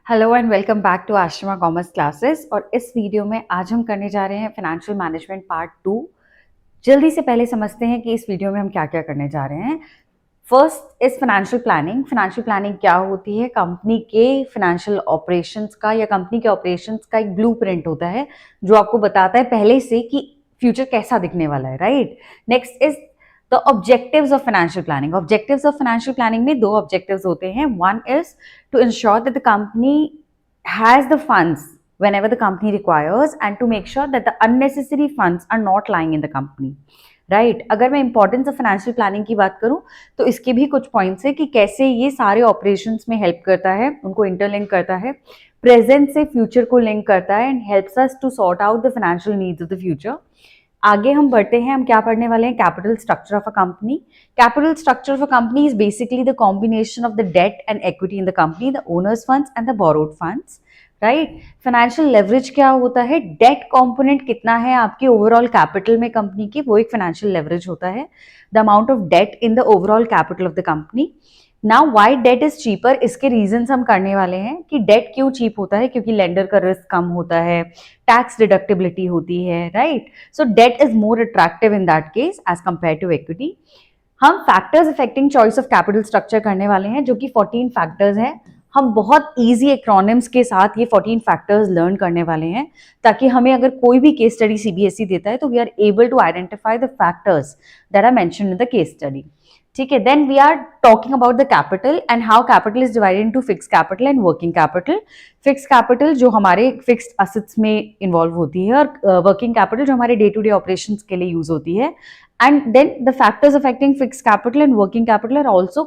Hello and welcome back to Ashrama commerce classes. और इस video में आज हम करने जा रहे हैं फाइनेंशियल मैनेजमेंट पार्ट 2। जल्दी से पहले समझते हैं कि इस वीडियो में हम क्या क्या करने जा रहे हैं। First is financial planning. Financial planning क्या होती है? कंपनी के फाइनेंशियल ऑपरेशंस का या कंपनी के ऑपरेशंस का एक ब्लूप्रिंट होता है जो आपको बताता है पहले से कि फ्यूचर कैसा दिखने वाला है, right. Next is the objectives of financial planning. Objectives of financial planning में दो ऑब्जेक्टिव्स होते हैं। One is to ensure that the company has the funds whenever the company requires and to make sure that the unnecessary funds are not lying in the company, right. अगर मैं importance of financial planning की बात करूं तो इसके भी कुछ points है कि कैसे ये सारे ऑपरेशंस में हेल्प करता है, उनको इंटरलिंक करता है, प्रेजेंट से फ्यूचर को लिंक करता है and helps us to sort out the financial needs of the future. आगे हम बढ़ते हैं, हम क्या पढ़ने वाले हैं? Capital structure of a company. Capital structure of a company is basically the combination of the debt and equity in the company, the owners funds and the borrowed funds, right. Financial leverage क्या होता है? Date component कितना है आपके overall capital में company की, वो एक फाइनेंशियल लेवरेज होता है। The amount of debt in the overall capital of the company. Now why debt is cheaper, इसके रीजंस हम करने वाले हैं कि डेट क्यों चीप होता है। क्योंकि लेंडर का रिस्क कम होता है, टैक्स डिडक्टिबिलिटी होती है, right. So debt is more attractive in that case as compare to equity. हम factors affecting choice of capital structure करने वाले हैं जो कि 14 फैक्टर्स हैं। हम बहुत इजी एक्रोनिम्स के साथ ये 14 फैक्टर्स लर्न करने वाले हैं ताकि हमें अगर कोई भी केस स्टडी सीबीएसई देता है तो we are able to identify the factors that are mentioned in the case study. ठीक है, then we are talking about the capital and how capital is divided into fixed capital and working capital. Fixed capital जो हमारे fixed assets में involve होती है और working capital जो हमारे डे टू डे ऑपरेशंस के लिए यूज होती है। And then the factors affecting fixed capital and working capital are also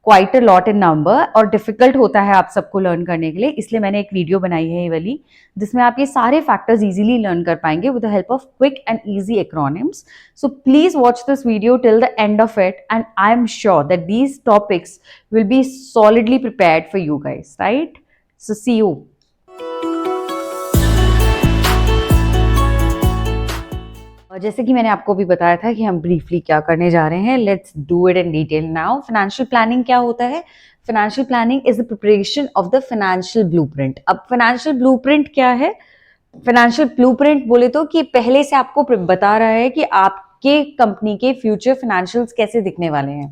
quite a lot in number और difficult होता है आप सबको लर्न करने के लिए, इसलिए मैंने एक वीडियो बनाई है ये वाली जिसमें आप ये सारे फैक्टर्स इजीली लर्न कर पाएंगे with the help of quick and easy acronyms. So please watch this video till the end of it and I am sure that these topics will be solidly prepared for you guys, right? So see you. जैसे कि मैंने आपको भी बताया था कि हम briefly क्या करने जा रहे हैं, let's do it in detail now. Financial planning क्या होता है? Financial planning is the preparation of the financial blueprint. अब फाइनेंशियल ब्लूप्रिंट क्या है? फाइनेंशियल ब्लूप्रिंट बोले तो कि पहले से आपको बता रहा है कि आपके कंपनी के फ्यूचर फाइनेंशियल्स कैसे दिखने वाले हैं,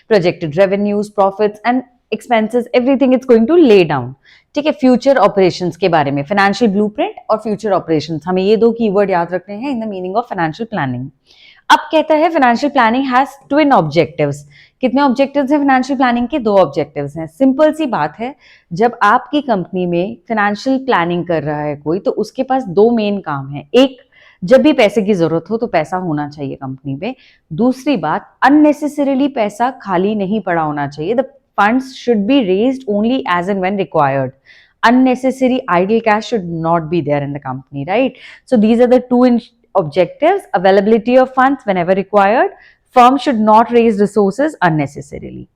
projected revenues, profits and expenses, everything is going to lay down. ठीक है, फ्यूचर ऑपरेशंस के बारे में फाइनेंशियल ब्लूप्रिंट और फ्यूचर ऑपरेशंस, हमें ये दो कीवर्ड याद रखने हैं in the meaning of financial planning. अब कहता है financial planning has twin objectives. कितने ऑब्जेक्टिव्स हैं फाइनेंशियल प्लानिंग के? दो ऑब्जेक्टिव्स हैं। सिंपल सी बात है, जब आपकी कंपनी में फाइनेंशियल प्लानिंग कर रहा है कोई तो उसके पास दो मेन काम है। एक, जब भी पैसे की जरूरत हो तो पैसा होना चाहिए कंपनी में। दूसरी बात, अननेसेसरीली पैसा खाली नहीं पड़ा होना चाहिए। The funds should be raised only as and when required. Unnecessary idle cash should not be there in the company, right? So these are the two objectives: availability of funds whenever required. Firm should not raise resources unnecessarily.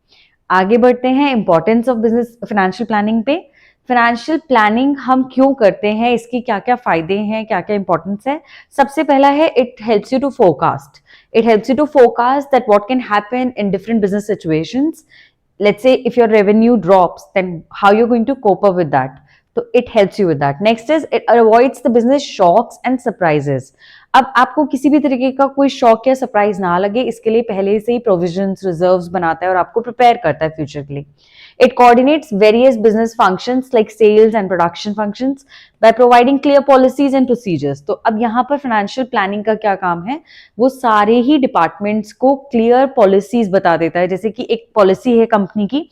आगे बढ़ते हैं importance of business financial planning पे। Financial planning हम क्यों करते हैं, इसकी क्या क्या फायदे हैं, क्या क्या इंपॉर्टेंस है? सबसे पहला है, it helps you to forecast. It helps you to forecast that what can happen in different business situations. Let's say if your revenue drops, then how you're going to cope up with that? So it helps you with that. Next is it avoids the business shocks and surprises. अब आपको किसी भी तरीके का कोई shock या surprise ना लगे, इसके लिए पहले से ही प्रोविजंस, रिजर्व्स बनाता है और आपको प्रिपेयर करता है फ्यूचर के लिए। It coordinates various business functions like sales and production functions by providing clear policies and procedures. तो अब यहाँ पर फाइनेंशियल प्लानिंग का क्या काम है? वो सारे ही डिपार्टमेंट्स को क्लियर पॉलिसीज बता देता है। जैसे कि एक पॉलिसी है कंपनी की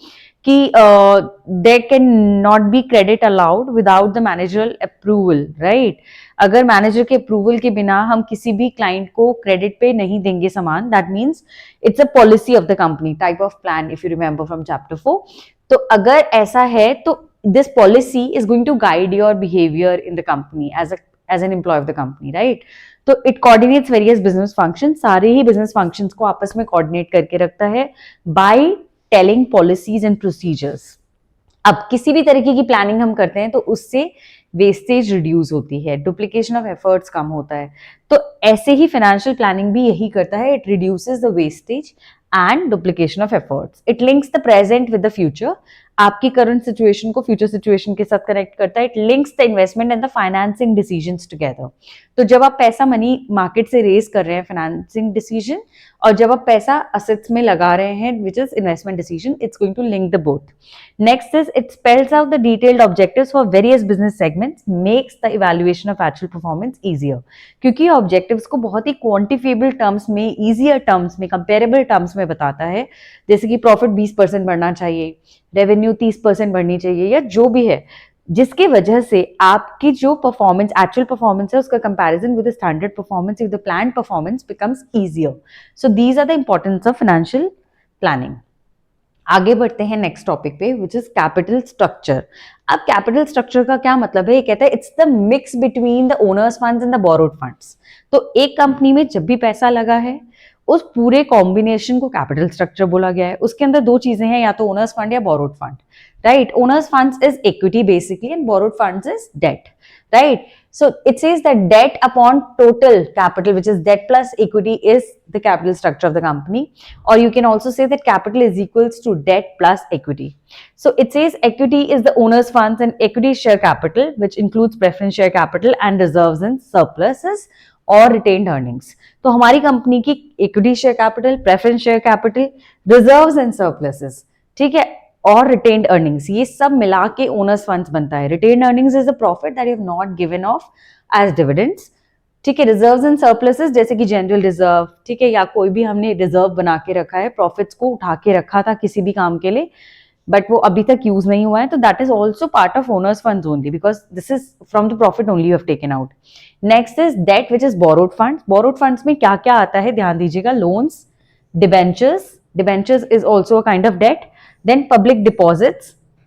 कि there can not be credit allowed without the managerial approval, right. अगर मैनेजर के अप्रूवल के बिना हम किसी भी क्लाइंट को क्रेडिट पे नहीं देंगे सामान, that means it's a policy of the company, type of plan, if you remember from chapter 4। तो अगर ऐसा है तो this policy is going to guide your behaviour in the company as an employee of the company, right. तो it coordinates various business function, सारे ही business functions को आपस में कोऑर्डिनेट करके रखता है by telling policies and procedures. अब किसी भी तरीके की प्लानिंग हम करते हैं तो उससे वेस्टेज रिड्यूस होती है, डुप्लीकेशन ऑफ एफर्ट्स कम होता है। तो ऐसे ही फाइनेंशियल प्लानिंग भी यही करता है, it reduces the wastage and duplication of efforts. It links the present with the future. आपकी करंट सिचुएशन को फ्यूचर सिचुएशन के साथ कनेक्ट करता है। It links the investment and the financing decisions together. तो जब आप पैसा मनी मार्केट से रेज कर रहे हैं, फाइनेंसिंग डिसीजन, और जब आप पैसा असेट्स में लगा रहे हैं, which is investment decision, it's going to link the both. Next is it spells out the detailed objectives for various business segments, makes the evaluation of actual performance easier. क्योंकि objectives को बहुत ही quantifiable terms में, easier terms में, comparable terms में बताता है। जैसे कि प्रॉफिट 20% बढ़ना चाहिए, रेवेन्यू 30% बढ़नी चाहिए, या जो भी है, जिसकी वजह से आपकी जो परफॉर्मेंस, एक्चुअल परफॉर्मेंस है, उसका comparison with the standard performance, with the plan performance becomes easier. So these are the importance of financial planning. आगे बढ़ते हैं नेक्स्ट टॉपिक पे, विच इज कैपिटल स्ट्रक्चर। अब कैपिटल स्ट्रक्चर का क्या मतलब है? ये कहता है it's the mix between the owners funds and the borrowed funds. तो एक कंपनी में जब भी पैसा लगा है, उस पूरे कॉम्बिनेशन को कैपिटल स्ट्रक्चर बोला गया है। उसके अंदर दो चीजें हैं, या तो ओनर्स फंड या borrowed fund, right? Owners funds is equity basically and borrowed funds is debt, right? So it says that debt upon total capital, which is debt plus equity, is the capital structure of the company. Or you can also say that capital is equals to debt plus equity. So it says equity is the owner's funds and equity share capital, which includes preference share capital and reserves and surpluses or retained earnings. तो हमारी company की equity share capital, preference share capital, reserves and surpluses, ठीक है, और retained earnings, ये सब मिला के ओनर्स फंड्स बनता है। Retained earnings is the profit that you have not given off as dividends, ठीक है। रिजर्व्स एंड सरप्लसेस, जैसे कि जनरल रिजर्व, ठीक है, या कोई भी हमने रिजर्व बना के रखा है, प्रॉफिट्स को उठा के रखा था किसी भी काम के लिए, बट वो अभी तक यूज नहीं हुआ है, तो that is also part of owners funds only, because this is from the profit only you have taken out. Next is debt which is borrowed funds. Borrowed funds में क्या क्या आता है, ध्यान दीजिएगा। Loans, debentures, debentures is also a kind of debt. Then public deposits,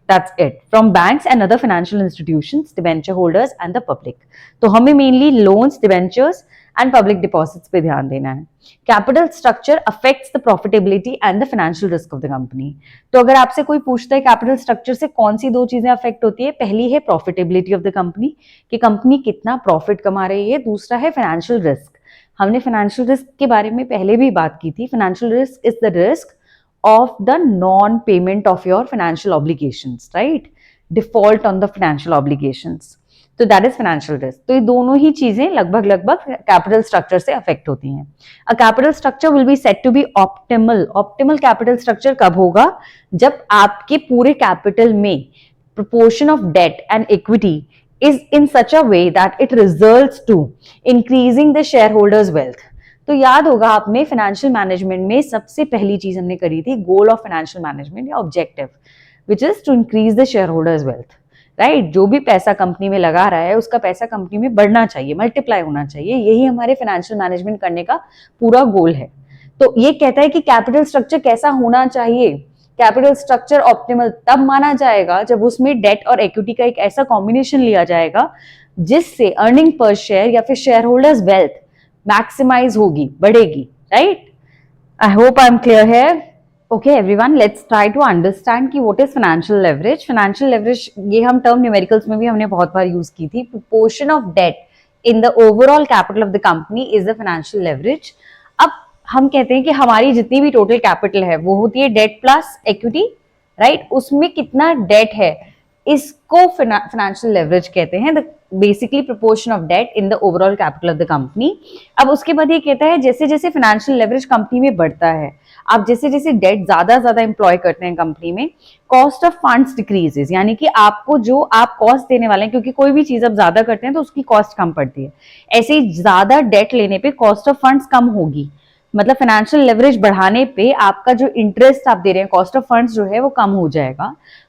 that's it, from banks and other financial institutions, debenture holders and the public. तो हमें mainly loans, debentures and public deposits पे ध्यान देना है। Capital structure affects the profitability and the financial risk of the company. तो अगर आपसे कोई पूछता है capital structure से कौन सी दो चीजें affect होती है, पहली है profitability of the company, कि कंपनी कितना profit कमा रही है, दूसरा है financial risk। हमने financial risk के बारे में पहले भी बात की थी। Financial risk is the risk of the non-payment of your financial obligations, right? Default on the financial obligations. तो that is financial risk. तो ये दोनों ही चीजें लगभग कैपिटल स्ट्रक्चर से अफेक्ट होती हैं। A capital structure will be said to be optimal. Optimal capital structure कब होगा? जब आपके पूरे कैपिटल में proportion of debt and equity is in such a way that it results to increasing the shareholders' wealth. तो याद होगा आपने फाइनेंशियल मैनेजमेंट में सबसे पहली चीज हमने करी थी, गोल ऑफ फाइनेंशियल मैनेजमेंट या objective, which is to increase the shareholders wealth, right? जो भी पैसा कंपनी में लगा रहा है, उसका पैसा कंपनी में बढ़ना चाहिए, मल्टीप्लाई होना चाहिए। यही हमारे फाइनेंशियल मैनेजमेंट करने का पूरा गोल है। तो ये कहता है कि कैपिटल स्ट्रक्चर कैसा होना चाहिए। कैपिटल स्ट्रक्चर ऑप्टिमल तब माना जाएगा जब उसमें डेट और इक्विटी का एक ऐसा कॉम्बिनेशन लिया जाएगा जिससे अर्निंग पर शेयर या फिर शेयर होल्डर्स वेल्थ मैक्सिमाइज होगी, बढ़ेगी, right? I hope I am clear here. Okay everyone, let's try to understand कि what is financial leverage. Financial leverage, ये हम टर्म न्यूमेरिकल्स में भी हमने बहुत बार यूज की थी। Proportion of debt in the overall capital of the company is the financial leverage. अब हम कहते हैं कि हमारी जितनी भी टोटल कैपिटल है वो होती है डेट प्लस इक्विटी, राइट? उसमें कितना डेट है, इसको फाइनेंशियल लेवरेज कहते हैं। The basically proportion of debt in the overall capital of the company. अब उसके बाद ये कहता है जैसे जैसे फाइनेंशियल लेवरेज कंपनी में बढ़ता है, आप जैसे जैसे डेट ज्यादा एम्प्लॉय करते हैं कंपनी में, कॉस्ट ऑफ फंड्स डिक्रीजेस, यानी कि आपको जो आप कॉस्ट देने वाले हैं, क्योंकि कोई भी चीज आप ज्यादा करते हैं तो उसकी कॉस्ट कम पड़ती है, ऐसे ही ज्यादा डेट लेने पे कॉस्ट ऑफ फंड्स कम होगी। मतलब फाइनेंशियल लेवरेज बढ़ाने पे आपका जो इंटरेस्ट आप दे रहे हैं, कॉस्ट ऑफ फंड्स जो है वो कम हो जाएगा,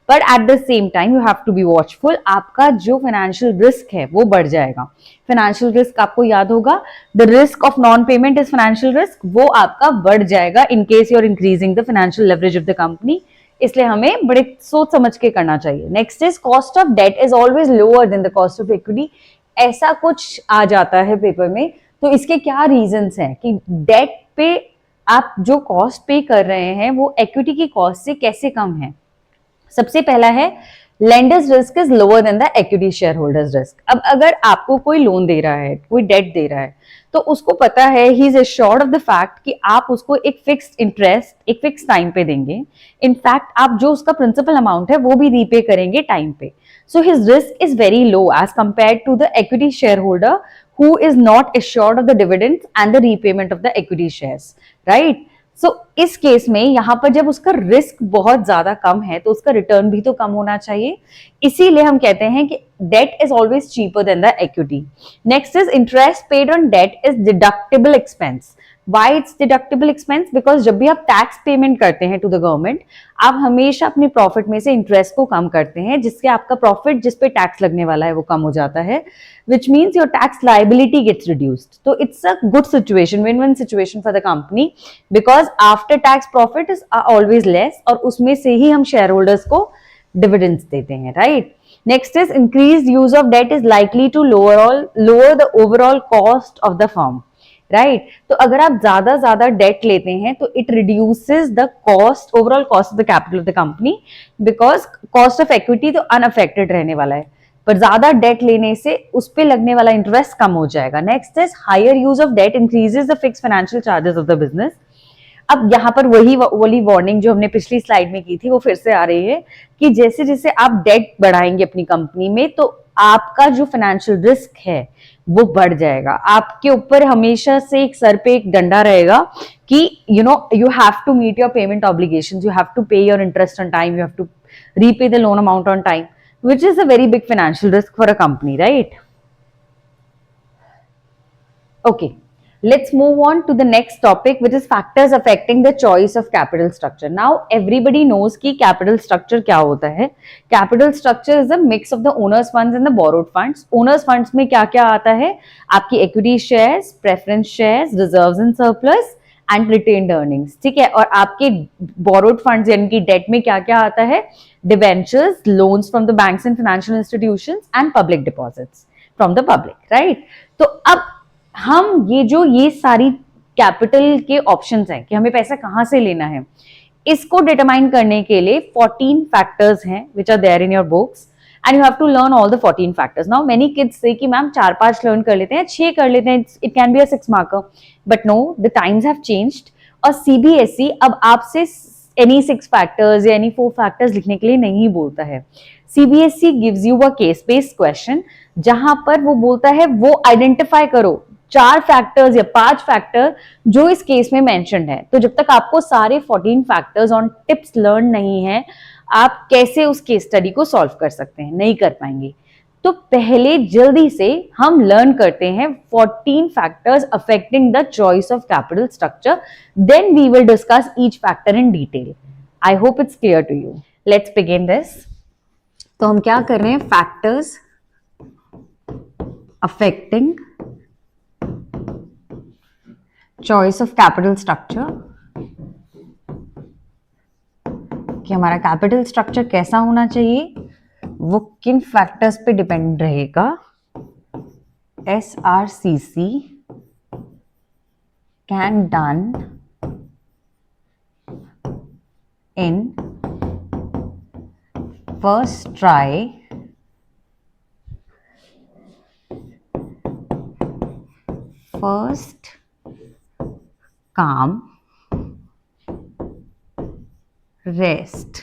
but at the same time you have to be watchful, आपका जो फाइनेंशियल रिस्क है वो बढ़ जाएगा। फाइनेंशियल रिस्क आपको याद होगा, the risk of non payment is financial risk, वो आपका बढ़ जाएगा in case you are increasing the financial leverage of the company. इसलिए हमें बड़े सोच समझ के करना चाहिए। Next is cost of debt is always lower than the cost of equity. ऐसा कुछ आ जाता है पेपर में, तो इसके क्या रीजंस हैं कि डेट पे आप जो कॉस्ट पे कर रहे हैं वो इक्विटी की कॉस्ट से कैसे कम है। सबसे पहला है lenders risk is lower than the equity share holders risk. अब अगर आपको कोई लोन दे रहा है, कोई डेट दे रहा है, तो उसको पता है, he is assured of the fact कि आप उसको एक फिक्स्ड इंटरेस्ट एक फिक्स टाइम पे देंगे। इनफैक्ट आप जो उसका प्रिंसिपल अमाउंट है वो भी रीपे करेंगे टाइम पे। So his risk is very low as compare to the equity share holder who is not assured of the dividends and the repayment of the equity shares, right? सो इस case में यहां पर जब उसका risk बहुत ज्यादा कम है तो उसका रिटर्न भी तो कम होना चाहिए, इसीलिए हम कहते हैं कि debt is always cheaper than the equity. Next is interest paid on debt is deductible expense. Why it's deductible expense? Because जब भी आप टैक्स पेमेंट करते हैं टू द गवर्नमेंट, आप हमेशा अपने प्रॉफिट में से इंटरेस्ट को कम करते हैं, जिससे आपका प्रॉफिट जिस पे टैक्स लगने वाला है वो कम हो जाता है, which means your tax liability gets reduced. So it's a good situation, win-win situation for the company, because after tax profit is always less और उसमें से ही हम shareholders को dividends देते हैं, right? Next is increased use of debt is likely to lower the overall cost of the firm. Right तो अगर आप ज्यादा डेट लेते हैं तो it reduces the cost, overall cost of the capital of the company, because cost of equity तो unaffected रहने वाला है, पर ज्यादा डेट लेने से उस पे लगने वाला इंटरेस्ट कम हो जाएगा। Next is higher use of debt increases the fix financial charges of the business. अब यहाँ पर वही वार्निंग जो हमने पिछली स्लाइड में की थी वो फिर से आ रही है कि जैसे जैसे आप डेट बढ़ाएंगे अपनी कंपनी में तो आपका जो फाइनेंशियल रिस्क है वो बढ़ जाएगा। आपके ऊपर हमेशा से एक सर पे एक डंडा रहेगा कि you have to meet your payment obligations, you have to pay your interest on time, you have to repay the loan amount on time, which is a very big financial risk for a company, right? Okay, let's move on to the next topic, which is factors affecting the choice of capital structure. Now everybody knows कि capital structure क्या होता है। Capital structure is a mix of the owners funds and the borrowed funds. Owners funds में क्या क्या आता है? आपकी equity shares, preference shares, reserves and surplus and retained earnings, ठीक है। और आपके बोरोड फंड्स यानी कि डेट में क्या क्या आता है? Debentures, loans from the banks and financial institutions and public deposits from the public, right. तो अब हम ये सारी कैपिटल के ऑप्शंस हैं कि हमें पैसा कहां से लेना है, इसको डिटरमाइन करने के लिए 14 फैक्टर्स हैं which are there in your books and you have to learn all the 14 factors. Now many kids say कि मैम 4-5 learn कर लेते हैं, 6 कर लेते हैं, it can be a 6 marker, but no, the times have changed और CBSE अब आपसे any 6 factors या any 4 factors लिखने के लिए नहीं बोलता है। CBSE gives you a case based question जहां पर वो बोलता है वो आइडेंटिफाई करो 4 फैक्टर्स या 5 फैक्टर जो इस केस में मेंशन्ड है। तो जब तक आपको सारे 14 फैक्टर्स ऑन टिप्स लर्न नहीं है, आप कैसे उस केस स्टडी को सॉल्व कर सकते हैं? नहीं कर पाएंगे। तो पहले जल्दी से हम लर्न करते हैं 14 factors affecting the choice of capital structure, then we will discuss each factor in detail. I hope it's clear to you. Let's begin this. तो हम क्या कर रहे हैं? Factors affecting choice of capital structure, कि हमारा कैपिटल स्ट्रक्चर कैसा होना चाहिए, वो किन फैक्टर्स पे डिपेंड रहेगा। SRCC can done in first try first काम rest,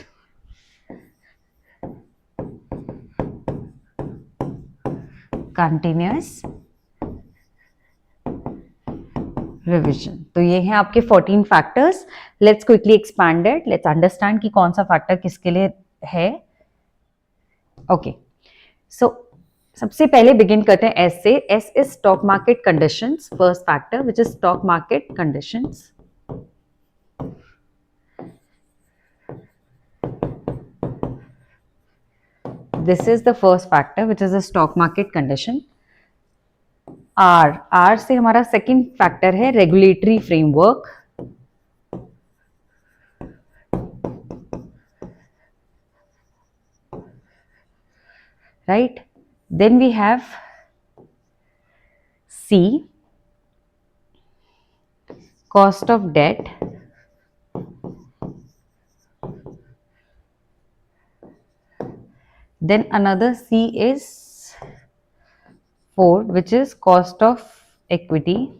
continuous revision। तो ये हैं आपके 14 factors. Let's quickly expand it, let's understand कि कौन सा फैक्टर किसके लिए है। ओके, सो सबसे पहले बिगिन करते हैं एस से। S is stock market conditions. First factor which is stock market conditions. This is the first factor which is the stock market condition. R से हमारा सेकंड फैक्टर है regulatory framework. Right, then we have C, cost of debt. Then another C is 4, which is cost of equity.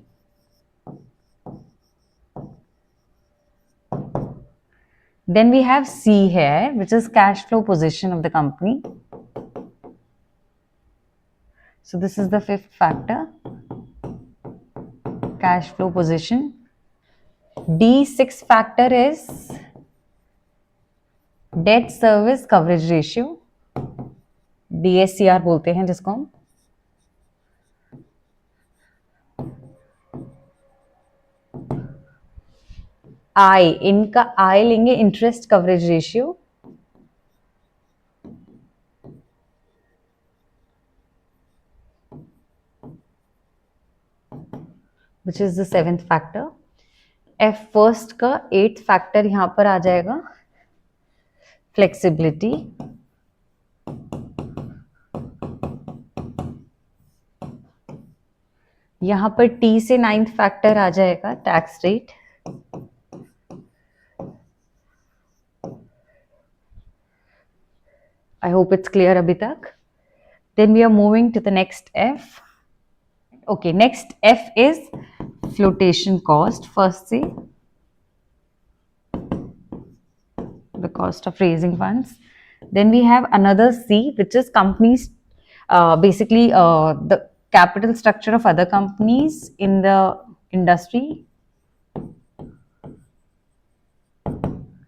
Then we have C here, which is cash flow position of the company. So this is the fifth factor, cash flow position. D, sixth factor is debt service coverage ratio, DSCR बोलते हैं जिसको हम. I, इनका I लेंगे interest coverage ratio. which is the seventh factor. F first का eighth factor यहाँ पर आ जाएगा, flexibility. यहाँ पर T से ninth factor आ जाएगा, tax rate. I hope it's clear अभी तक. Then we are moving to the next F. Okay, next F is flotation cost. First C, the cost of raising funds. Then we have another C, which is companies, basically the capital structure of other companies in the industry.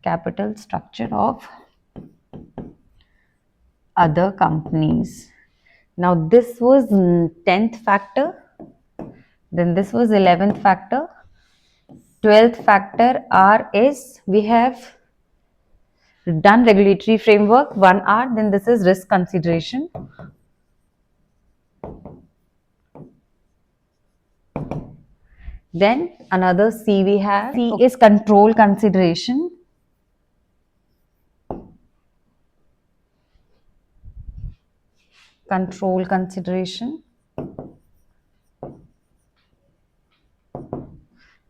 Capital structure of other companies. Now this was 10th factor. Then this was 11th factor. 12th factor R is, we have done regulatory framework, 1R. Then this is risk consideration. Then another C we have. C is control consideration. Control consideration.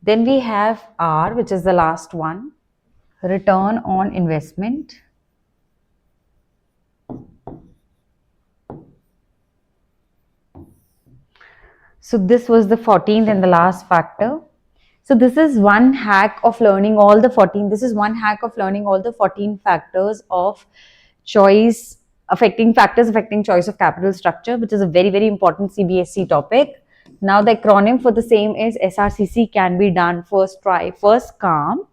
Then we have R, which is the last one, return on investment. So this was the 14th and the last factor. So this is one hack of learning all the 14. This is one hack of learning all the 14 factors of choice, factors affecting choice of capital structure, which is a very, very important CBSE topic. Now the acronym for the same is SRCC can be done, first try, first calm,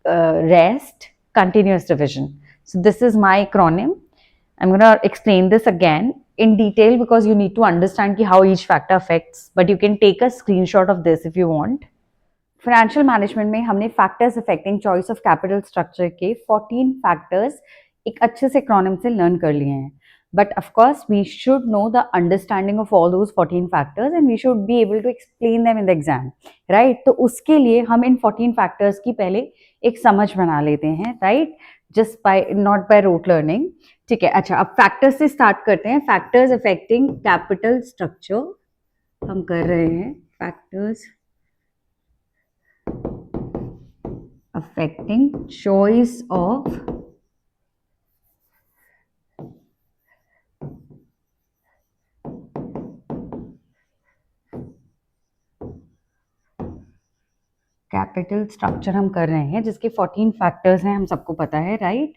rest, continuous revision. So this is my acronym. I'm going to explain this again in detail because you need to understand how each factor affects, but you can take a screenshot of this if you want. Financial management में हमने factors affecting choice of capital structure के 14 factors एक अच्छे से acronym से learn कर लिए हैं. But of course, we should know the understanding of all those 14 factors and we should be able to explain them in the exam, right? तो उसके लिए हम इन 14 factors की पहले एक समझ बना लेते हैं, right? Just by not by rote learning. ठीक है, अच्छा अब factors से start करते हैं. Factors affecting capital structure हम कर रहे हैं. Factors affecting choice of capital structure हम कर रहे हैं जिसके 14 फैक्टर्स हैं, हम सबको पता है, राइट?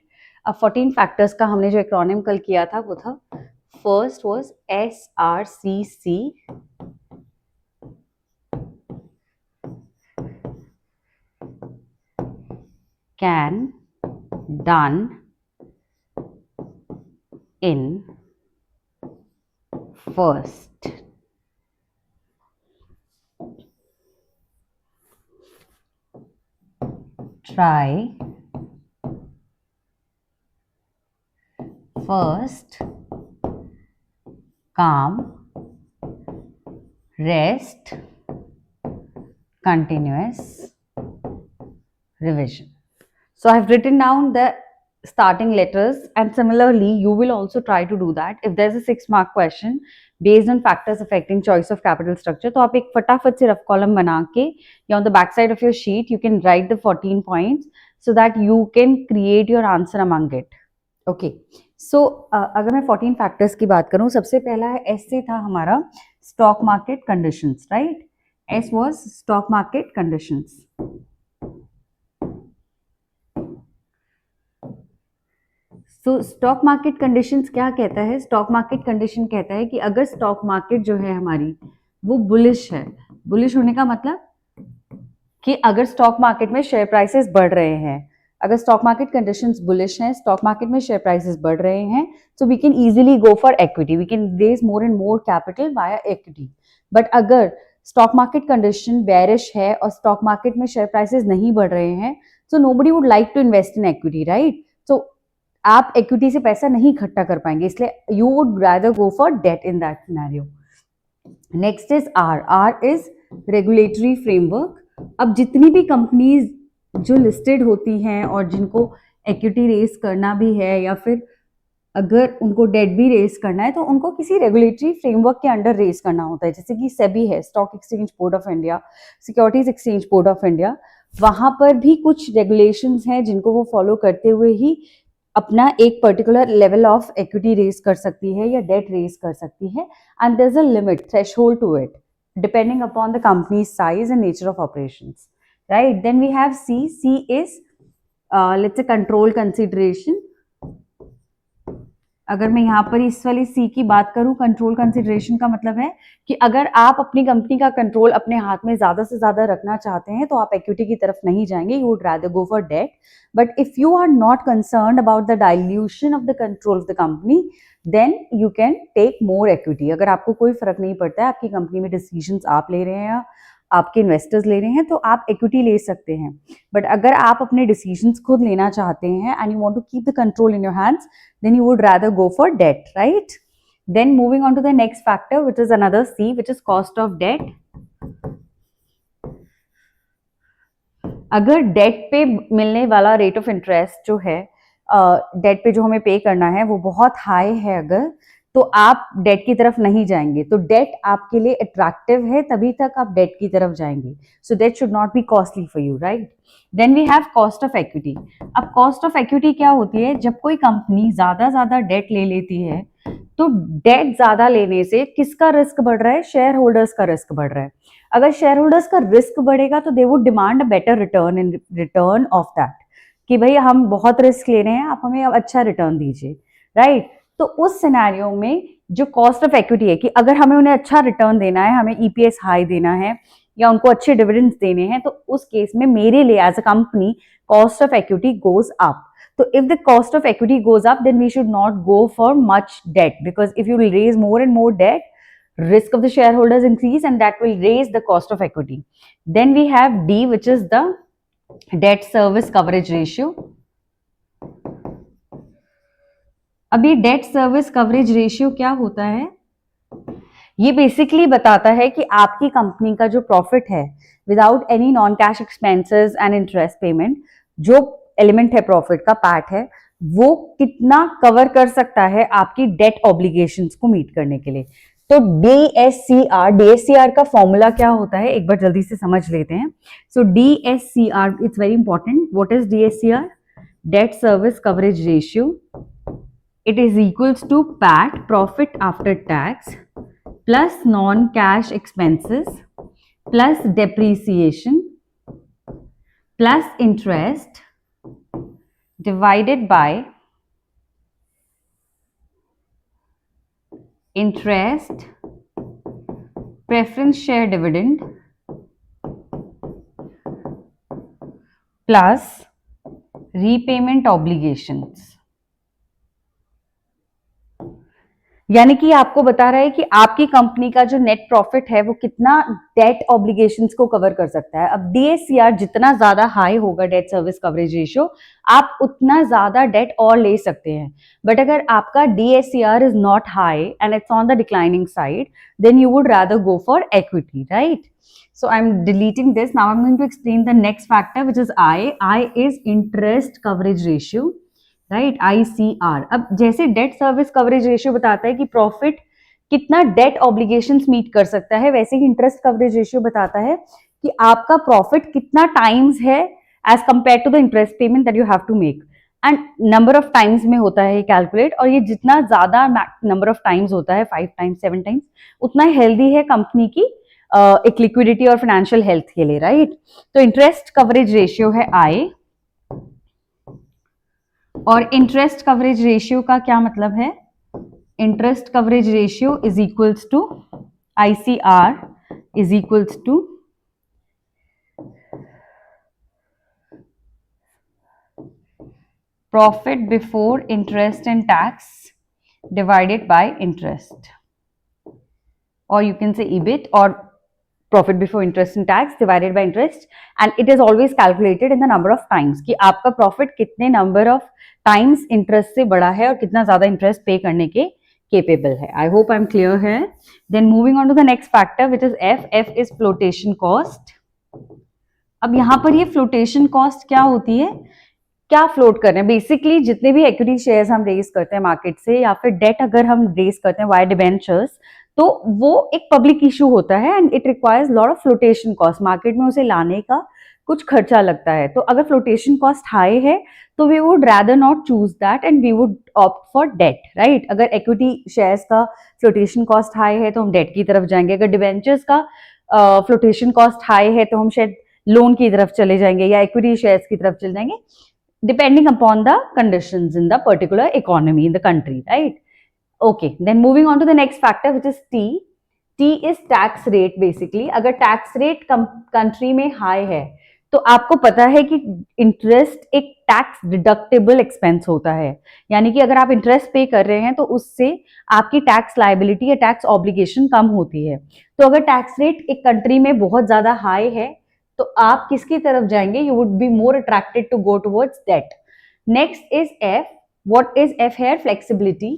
अब 14 फैक्टर्स का हमने जो एक्रोनिम कल किया था वो था, first was SRCC, can done in first. Try first, calm, rest, continuous revision. So I have written down the starting letters and similarly you will also try to do that. If there's a 6-mark question based on factors affecting choice of capital structure, तो आप एक फटाफट से rough column बना के या on the back side of your sheet you can write the 14 points so that you can create your answer among it. Okay. सो अगर मैं 14 फैक्टर्स की बात करूं, सबसे पहला है एस से था हमारा stock market conditions, right? S was stock market conditions. So stock market conditions क्या कहता है? स्टॉक मार्केट कंडीशन कहता है कि अगर स्टॉक मार्केट जो है हमारी वो बुलिश है, बुलिश होने का मतलब कि अगर स्टॉक मार्केट में शेयर प्राइसेस बढ़ रहे हैं, अगर स्टॉक मार्केट कंडीशंस बुलिश हैं, स्टॉक मार्केट में शेयर प्राइसेस बढ़ रहे हैं, so we can easily go for equity, we can raise more and more capital via equity. But अगर स्टॉक मार्केट कंडीशन बेरिश है और स्टॉक मार्केट में share prices नहीं बढ़ रहे हैं, so nobody would like to invest in equity, right? So आप equity से पैसा नहीं इकट्ठा कर पाएंगे, इसलिए you would rather go for debt in that scenario. Next is R. R is regulatory framework. अब जितनी भी कंपनीज जो लिस्टेड होती हैं और जिनको इक्विटी रेस करना भी है या फिर अगर उनको डेट भी रेस करना है, तो उनको किसी रेगुलेटरी फ्रेमवर्क के अंडर रेस करना होता है, जैसे कि सेबी है, stock exchange board of India, securities exchange board of India. वहां पर भी कुछ रेगुलेशंस हैं जिनको वो फॉलो करते हुए ही अपना एक particular level of equity raise कर सकती है या डेट रेस कर सकती है, and there is a limit threshold to it depending upon the company's size and nature of operations, right? Then we have C. C is let's say control consideration. अगर मैं यहाँ पर इस वाली सी की बात करूँ, कंट्रोल कंसिडरेशन का मतलब है कि अगर आप अपनी कंपनी का कंट्रोल अपने हाथ में ज्यादा से ज्यादा रखना चाहते हैं तो आप इक्विटी की तरफ नहीं जाएंगे, you would rather go for debt. But if you are not concerned about the dilution of the control of the company, then you can take more equity. अगर आपको कोई फर्क नहीं पड़ता है, आपकी कंपनी में डिसीजंस आप ले रहे हैं या आपके इन्वेस्टर्स ले रहे हैं, तो आप इक्विटी ले सकते हैं। बट अगर आप अपने डिसीजंस खुद लेना चाहते हैं and you want to keep the control in your hands, then you would rather go for debt, right? Then moving on to the next factor, which is another C, which is cost of debt. अगर date पे मिलने वाला rate of interest जो है, date पे जो हमें पे करना है वो बहुत हाई है, अगर तो आप डेट की तरफ नहीं जाएंगे। तो डेट आपके लिए अट्रैक्टिव है तभी तक आप डेट की तरफ जाएंगे। So debt should not be costly for you, right? Then we have cost of equity. अब कॉस्ट ऑफ इक्विटी क्या होती है? जब कोई कंपनी ज्यादा डेट ले लेती है, तो डेट ज्यादा लेने से किसका रिस्क बढ़ रहा है? शेयर होल्डर्स का रिस्क बढ़ रहा है। अगर शेयर होल्डर्स का रिस्क बढ़ेगा तो they would demand a better return in return of that, कि भाई हम बहुत रिस्क ले रहे हैं, आप हमें अब अच्छा रिटर्न दीजिए, राइट? तो उस सिनेरियो में जो कॉस्ट ऑफ इक्विटी है कि अगर हमें उन्हें अच्छा रिटर्न देना है, हमें ईपीएस हाई देना है या उनको अच्छे डिविडेंड्स देने हैं, तो उस केस में मेरे लिए as a company cost of equity goes up. So if the cost of equity goes up, then we should not go for much debt, because if you will raise more and more debt, risk of the shareholders increase and that will raise the cost of equity. Then we have D, which is the debt service coverage ratio. अभी date service coverage ratio क्या होता है? ये basically बताता है कि आपकी company का जो प्रॉफिट है without any non cash expenses and interest payment, जो एलिमेंट है प्रॉफिट का, पार्ट है, वो कितना कवर कर सकता है आपकी डेट ऑब्लिगेशंस को मीट करने के लिए। तो डीएससीआर का फॉर्मूला क्या होता है, एक बार जल्दी से समझ लेते हैं। So DSCR, it's very important. What is DSCR? Debt service coverage ratio. It is equals to PAT, profit after tax, plus non-cash expenses, plus depreciation, plus interest, divided by interest, preference share dividend, plus repayment obligations। यानी कि आपको बता रहा है कि आपकी company का जो नेट प्रॉफिट है वो कितना डेट ऑब्लिगेशंस को कवर कर सकता है। अब डीएससीआर जितना ज्यादा हाई होगा, डेट सर्विस कवरेज रेशियो, आप उतना ज्यादा डेट और ले सकते हैं। बट अगर आपका DSCR is not high and it's on the declining side, then you would rather go for equity, right? So I'm deleting this. Now I'm going to explain the next factor, which is I. I is interest coverage ratio. Right, ICR। अब जैसे date service coverage ratio बताता है कि profit कितना date obligations meet कर सकता है, वैसे ही इंटरेस्ट कवरेज रेशियो बताता है कि आपका प्रॉफिट कितना टाइम्स है as compare to the interest payment that you have to make. And number of times में होता है कैलकुलेट, और ये जितना ज्यादा नंबर ऑफ टाइम्स होता है, 5 टाइम्स 7 टाइम्स, उतना हेल्दी है कंपनी की एक लिक्विडिटी और फाइनेंशियल हेल्थ के लिए, राइट। तो इंटरेस्ट कवरेज रेशियो है आई, और इंटरेस्ट कवरेज रेशियो का क्या मतलब है, interest coverage ratio is equals to ICR is equals to profit before interest and tax divided by interest, or you can say EBIT, or profit before interest and tax divided by interest, and it is always calculated in the number of times कि आपका profit कितने number of times interest से बड़ा है और कितना ज़्यादा interest pay करने के capable है. I hope I'm clear here. Then moving on to the next factor which is F. F is flotation cost. अब यहाँ पर ये flotation cost क्या होती है, क्या फ्लोट कर रहे हैं, बेसिकली जितने भी इक्विटी शेयर्स हम रेज करते हैं मार्केट से, या फिर डेट अगर हम रेज करते हैं वाई डिबेंचर्स, तो वो एक पब्लिक इशू होता है and it requires lot of flotation cost, market में उसे लाने का कुछ खर्चा लगता है. तो अगर फ्लोटेशन कॉस्ट हाई है तो we would rather not choose that and we would opt for debt, right. अगर इक्विटी शेयर्स का फ्लोटेशन कॉस्ट हाई है तो हम डेट की तरफ जाएंगे, अगर डिबेंचर्स का फ्लोटेशन कॉस्ट हाई है तो हम शायद लोन की तरफ चले जाएंगे या इक्विटी शेयर्स की तरफ चले जाएंगे, depending upon the conditions in the particular economy in the country, right? Okay, then moving on to the next factor which is T. T is tax rate basically. अगर tax rate country में high है तो आपको पता है कि interest एक tax deductible expense होता है, यानी कि अगर आप interest pay कर रहे हैं तो उससे आपकी tax liability या tax obligation कम होती है. तो अगर tax rate एक country में बहुत ज़्यादा high है तो आप किसकी तरफ जाएंगे, you would be more attracted to go towards that. Next is F. What is F here, flexibility.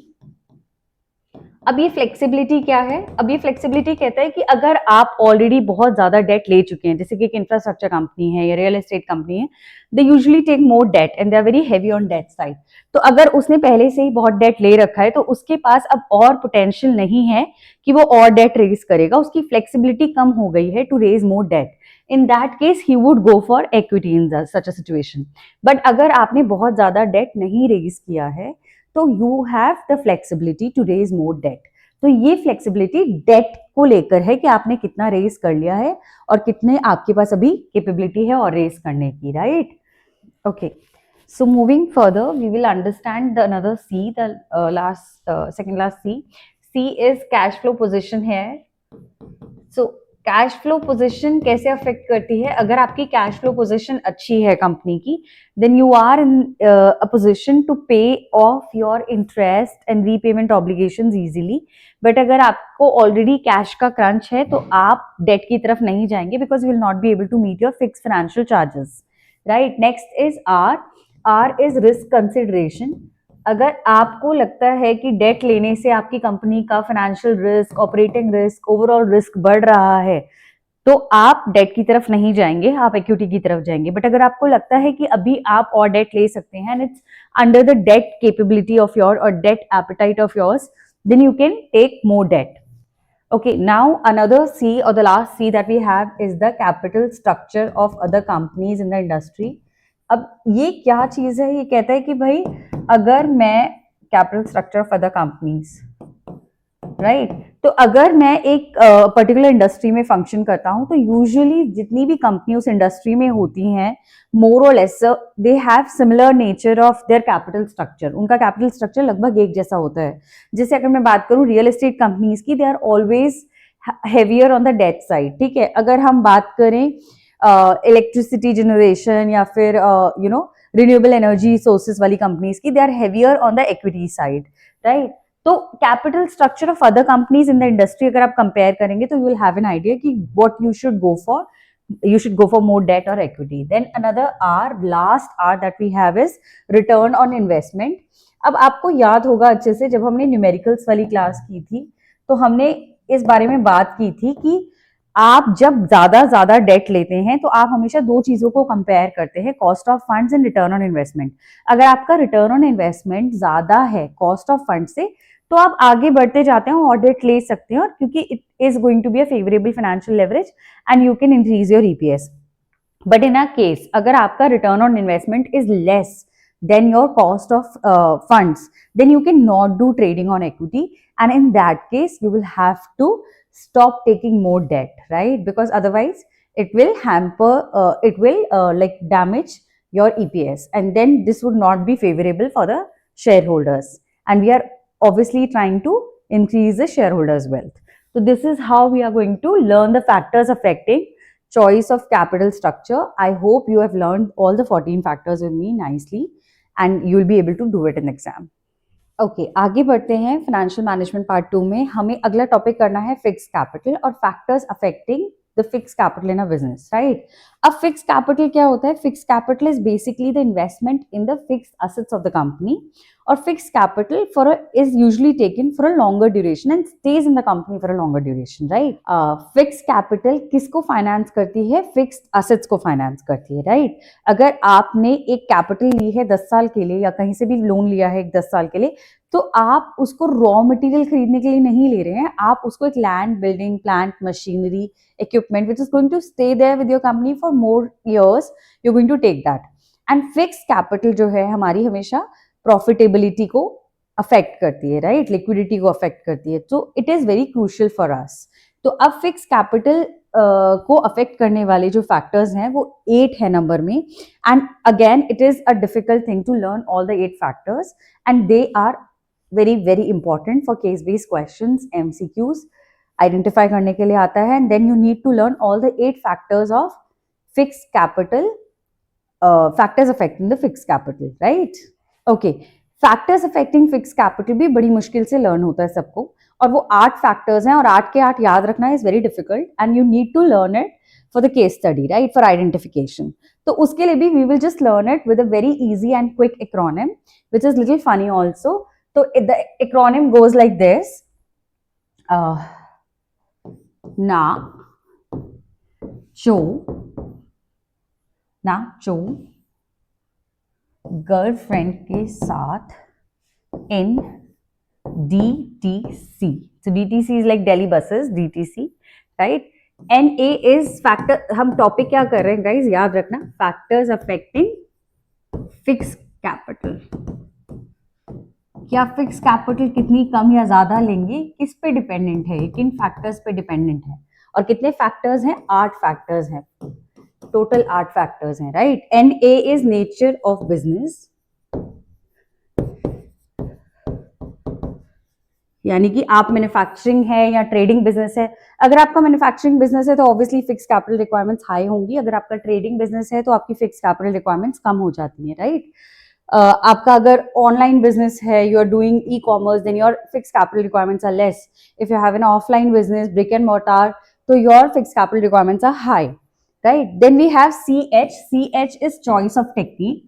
अब ये फ्लेक्सिबिलिटी क्या है, अब ये फ्लेक्सिबिलिटी कहता है कि अगर आप ऑलरेडी बहुत ज्यादा डेट ले चुके हैं, जैसे कि एक इंफ्रास्ट्रक्चर कंपनी है या रियल एस्टेट कंपनी है, they usually take more debt and they are very heavy on debt side. तो अगर उसने पहले से ही बहुत डेट ले रखा है तो उसके पास अब और पोटेंशियल नहीं है कि वो और डेट रेज करेगा, उसकी फ्लेक्सिबिलिटी कम हो गई है to raise more debt. In that case, he would go for equity in such a situation. But अगर आपने बहुत ज़्यादा debt नहीं raise किया है, तो you have the flexibility to raise more debt. तो ये flexibility debt को लेकर है कि आपने कितना raise कर लिया है और कितने आपके पास अभी capability है और raise करने की, right? Okay. So moving further, we will understand the another C, the second last C. C is cash flow position here. So cash flow position कैसे अफेक्ट करती है, अगर आपकी कैश फ्लो पोजीशन अच्छी है कंपनी की, then you are in a position to pay off your interest and repayment obligations easily. But अगर आपको ऑलरेडी कैश का क्रंच है तो आप डेट की तरफ नहीं जाएंगे because you will not be able to meet your fix financial charges, right. Next is R. R is risk consideration. अगर आपको लगता है कि डेट लेने से आपकी कंपनी का financial risk, operating risk, overall risk बढ़ रहा है तो आप डेट की तरफ नहीं जाएंगे, आप इक्विटी की तरफ जाएंगे. बट अगर आपको लगता है कि अभी आप और डेट ले सकते हैं and it's under the debt capability of your और debt appetite of yours, then you can take more debt. Okay, now another C or the last C that we have is the capital structure of other companies in the industry. अब ये क्या चीज है, ये कहता है कि भाई अगर मैं capital structure of other companies, right, तो अगर मैं एक पर्टिकुलर इंडस्ट्री में फंक्शन करता हूं तो यूजुअली जितनी भी कंपनी उस इंडस्ट्री में होती हैं, मोर और less they have similar nature of their capital structure. उनका कैपिटल स्ट्रक्चर लगभग एक जैसा होता है. जैसे अगर मैं बात करूं रियल एस्टेट कंपनीज की, they are always heavier on the debt side, ठीक है. अगर हम बात करें इलेक्ट्रिसिटी जनरेशन या फिर you know renewable energy sources वाली कंपनीज की, they are heavier on the equity side, right. तो capital structure of other companies in the industry अगर आप कंपेयर करेंगे तो you will have an idea कि what you should go for. You should go for more debt or equity. Then another R, last R that we have is return on investment. अब आपको याद होगा अच्छे से, जब हमने न्यूमेरिकल्स वाली क्लास की थी तो हमने इस बारे में बात की थी कि आप जब ज्यादा डेट लेते हैं तो आप हमेशा दो चीजों को कंपेयर करते हैं, cost of funds and return on investment. अगर आपका रिटर्न ऑन इन्वेस्टमेंट ज्यादा है कॉस्ट ऑफ फंड से तो आप आगे बढ़ते जाते हैं और डेट ले सकते हैं, और क्योंकि it is going to be a favourable financial leverage and you can increase your EPS. But in a case अगर आपका return on investment is less then your cost of funds, then you cannot do trading on equity. And in that case, you will have to stop taking more debt, right? Because otherwise, it will hamper, it will like damage your EPS, and then this would not be favorable for the shareholders. And we are obviously trying to increase the shareholders' wealth. So this is how we are going to learn the factors affecting choice of capital structure. I hope you have learned all the 14 factors with me nicely and you will be able to do it in exam. Okay आगे बढ़ते हैं financial management part 2 में. हमें अगला topic करना है fix capital और factors affecting the fix capital in a business, right? अब फिक्स कैपिटल क्या होता है? Fix capital is basically the investment in the fix assets of the company, और fix capital for is usually taken for a longer duration and stage in the company for a longer duration, right? Fix capital किसको finance करती है? Fixed assets को finance करती है, right? अगर आपने एक कैपिटल ली है 10 साल के लिए या कहीं से भी लोन लिया है 10 साल के लिए, तो आप उसको रॉ मटेरियल खरीदने के लिए नहीं ले रहे हैं, आप उसको एक land, building, plant, machinery, equipment which is going to stay there with your company for more years, you are going to take that. And fix capital जो है हमारी हमेशा प्रॉफिटेबिलिटी को अफेक्ट करती है, राइट? लिक्विडिटी को अफेक्ट करती है, तो it is very crucial for us. तो अब फिक्स कैपिटल को अफेक्ट करने वाले जो फैक्टर्स हैं वो 8 है नंबर में. And again it is a difficult thing to learn all the 8 factors and they are very important for case based questions, MCQs identify करने के लिए आता है. And then you need to learn all the 8 factors of fixed capital, factors affecting the fixed capital, right? Okay, factors affecting fixed capital भी बड़ी मुश्किल से learn होता है सबको, और वो 8 factors हैं और 8 के 8 याद रखना is very difficult and you need to learn it for the case study, right? For identification. तो उसके लिए भी we will just learn it with a very easy and quick acronym which is little funny also. So the acronym goes like this: ना चो girlfriend के साथ in DTC. So DTC is like Delhi buses, DTC, right? NA is factor. हम topic क्या कर रहे हैं guys? याद रखना, factors affecting fixed capital. क्या फिक्स कैपिटल कितनी कम या ज्यादा लेंगे, किस पे डिपेंडेंट है, किन फैक्टर्स पे डिपेंडेंट है, और कितने फैक्टर्स हैं? 8 फैक्टर्स हैं, टोटल 8 फैक्टर्स हैं, right? NA is nature of business, यानी कि आप मैन्युफैक्चरिंग है या ट्रेडिंग बिजनेस है. अगर आपका मैन्युफैक्चरिंग बिजनेस है तो obviously fix capital requirements high होंगी. अगर आपका ट्रेडिंग बिजनेस है तो आपकी फिक्स कैपिटल रिक्वायरमेंट्स कम हो जाती हैं, राइट? आपका अगर ऑनलाइन बिजनेस है, you are doing ecommerce, then your fix capital requirements are less. If you have an offline business, brick and mortar, तो your fix capital requirements are high, right? Then we have CH. CH is choice of technique.